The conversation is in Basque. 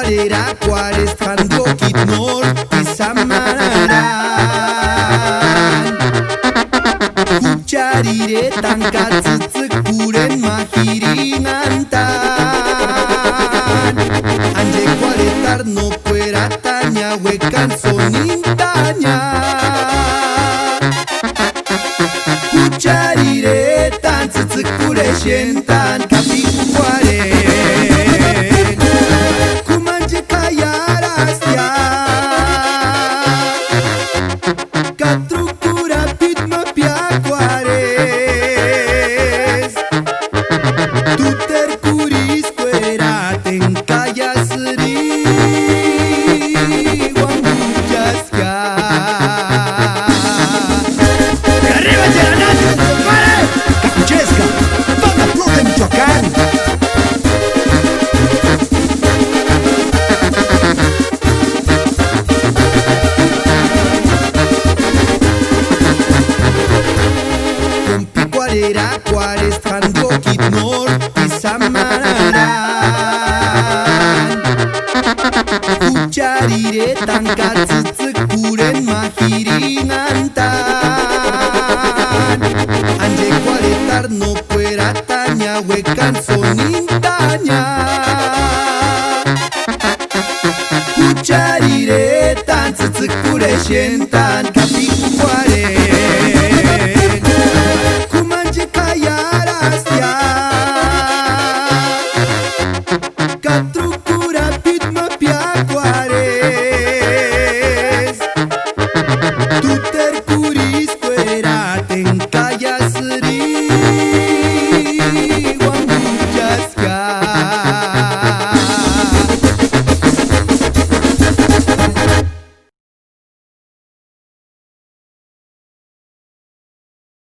Cuares handokit norte samaran Kutsariretan katzitzek kuren mahirinantan Anjekuaretar no puerataña huecan sonintaña Kutsariretan tzitzek kure xentan kapikuaren Cuares handokit norte samaran Kutsariretan katzitzek kuren mahirinantan Anjekuaretar no puerataña huecan sonintaña Kutsariretan tzitzek kure xentan kapikuaren